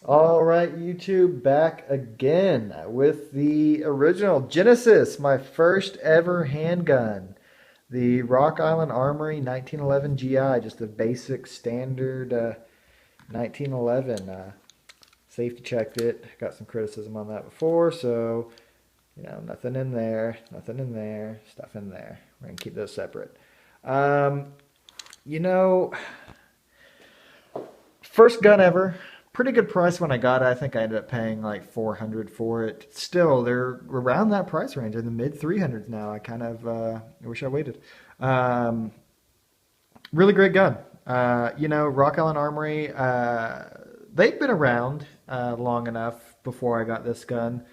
All right, YouTube, back again with the original Genesis, my first ever handgun. The Rock Island Armory 1911 GI, just a basic standard 1911. Safety checked it, got some criticism on that before, so, nothing in there, nothing in there, stuff in there. We're going to keep those separate. Um, you know, First gun ever. Pretty good price when I got it. I think I ended up paying like 400 for it. Still, they're around that price range in the mid 300s now. I kind of wish I waited. Um, Really great gun. Rock Island Armory, they've been around long enough before I got this gun.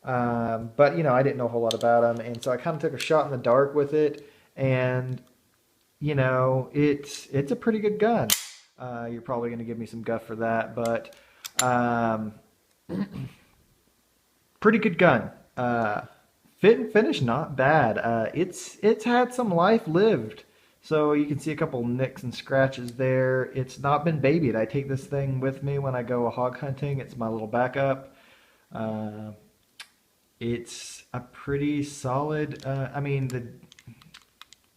But, I didn't know a whole lot about them. And so I kind of took a shot in the dark with it. And it's a pretty good gun. You're probably going to give me some guff for that, but um, pretty good gun. Fit and finish, not bad. It's had some life lived, so you can see a couple nicks and scratches there. It's not been babied. I take this thing with me when I go hog hunting. It's my little backup. Uh, it's a pretty solid. I mean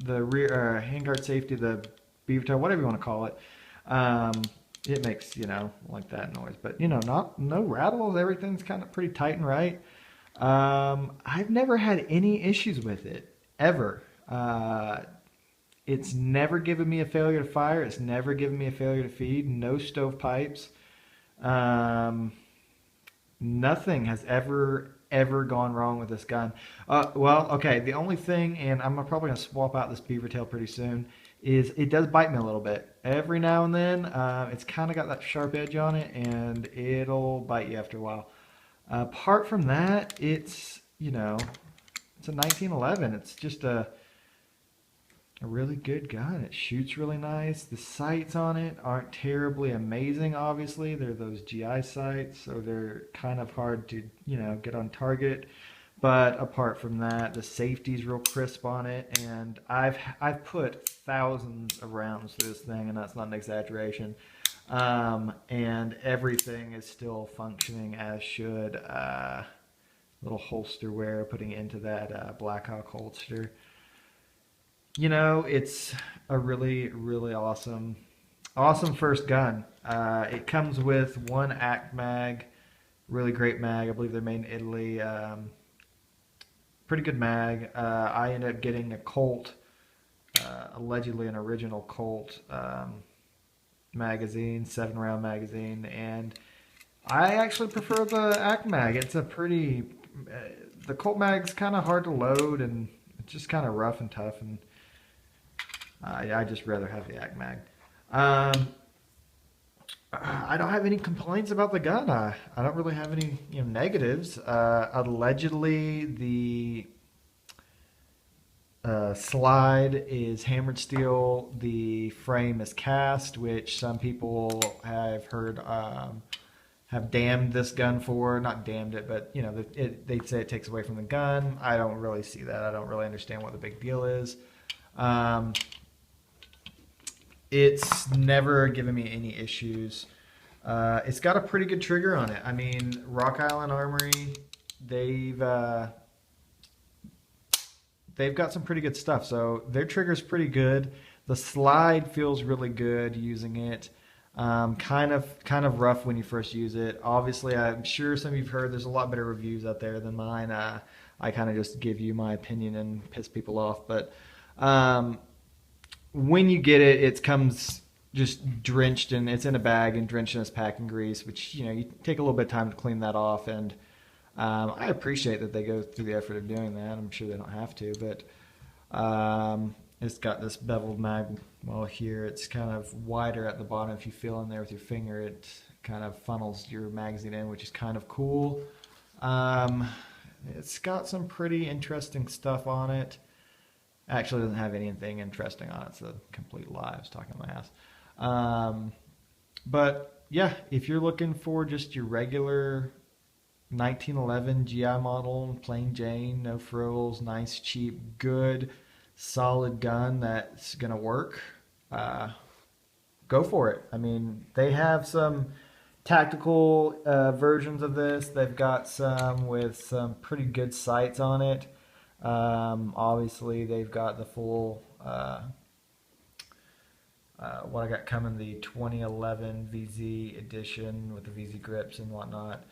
the rear handguard safety, the beaver tail, whatever you want to call it. Um, it makes, like that noise, but not no rattles. Everything's kind of pretty tight and right. I've never had any issues with it ever. It's never given me a failure to fire. It's never given me a failure to feed. No stovepipes. Um, Nothing has ever gone wrong with this gun. Well, okay. The only thing, and I'm probably gonna swap out this beaver tail pretty soon, is it does bite me a little bit every now and then. It's kind of got that sharp edge on it, and it'll bite you after a while. Apart from that, it's a 1911. It's just a really good gun. It shoots really nice. The sights on it aren't terribly amazing, obviously. They're those GI sights, so they're kind of hard to, get on target. But apart from that, the safety's real crisp on it, and I've put thousands of rounds through this thing, and that's not an exaggeration. And everything is still functioning as should. Little holster wear, putting it into that Blackhawk holster. It's a really, really awesome first gun. It comes with one ACT mag, really great mag. I believe they're made in Italy. Pretty good mag. I ended up getting a Colt, allegedly an original Colt magazine, 7 round magazine, and I actually prefer the ACT mag. It's a pretty, the Colt mag's kind of hard to load, and it's just kind of rough and tough, and I just rather have the ACT mag. Um, I don't have any complaints about the gun. I don't really have any negatives. Allegedly, the slide is hammered steel. The frame is cast, which some people have heard have damned this gun for. Not damned it, but they say it takes away from the gun. I don't really see that. I don't really understand what the big deal is. Um, It's never given me any issues. It's got a pretty good trigger on it. I mean, Rock Island Armory, they've uh, they've got some pretty good stuff. So their trigger's pretty good. The slide feels really good using it. Kind of rough when you first use it. Obviously, I'm sure some of you've heard there's a lot better reviews out there than mine. I kind of just give you my opinion and piss people off, but. Um, when you get it, it comes just drenched in, it's in a bag and drenched in its packing grease, which, you take a little bit of time to clean that off. And I appreciate that they go through the effort of doing that. I'm sure they don't have to, but it's got this beveled mag. Well, here it's kind of wider at the bottom. If you feel in there with your finger, it kind of funnels your magazine in, which is kind of cool. Um, it's got some pretty interesting stuff on it. Actually doesn't have anything interesting on it. It's a complete lie. I was talking my ass. But yeah, if you're looking for just your regular 1911 GI model, plain Jane, no frills, nice, cheap, good, solid gun that's gonna work, uh, go for it. I mean, they have some tactical versions of this. They've got some with some pretty good sights on it. Obviously, they've got the full what I got coming, the 2011 VZ edition with the VZ grips and whatnot.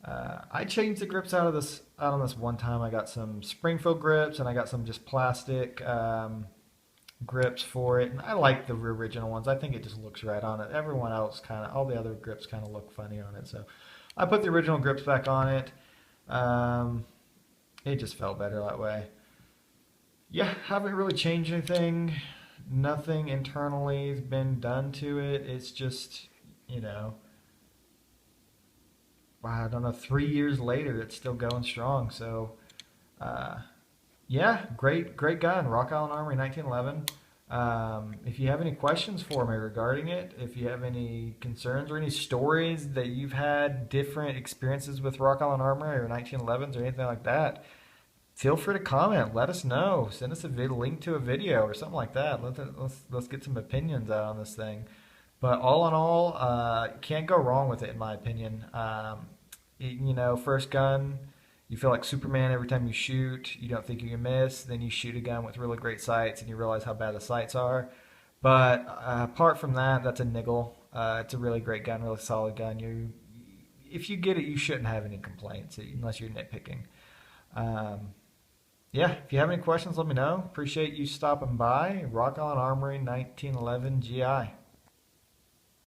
I changed the grips out on this one time. I got some Springfield grips and I got some just plastic grips for it. And I like the original ones. I think it just looks right on it. Everyone else all the other grips kind of look funny on it. So I put the original grips back on it. It just felt better that way. Yeah, haven't really changed anything. Nothing internally has been done to it. It's just, you know, I don't know, 3 years later, it's still going strong. So, uh, yeah, great gun, Rock Island Armory 1911. If you have any questions for me regarding it, if you have any concerns or any stories that you've had different experiences with Rock Island Armory or 1911s or anything like that, feel free to comment. Let us know. Send us a link to a video or something like that. Let's get some opinions out on this thing. But all in all, can't go wrong with it in my opinion. First gun, you feel like Superman every time you shoot. You don't think you can miss. Then you shoot a gun with really great sights and you realize how bad the sights are. But apart from that, that's a niggle. It's a really great gun, really solid gun. If you get it, you shouldn't have any complaints unless you're nitpicking. Um, yeah, if you have any questions, let me know. Appreciate you stopping by. Rock On Armory 1911 GI.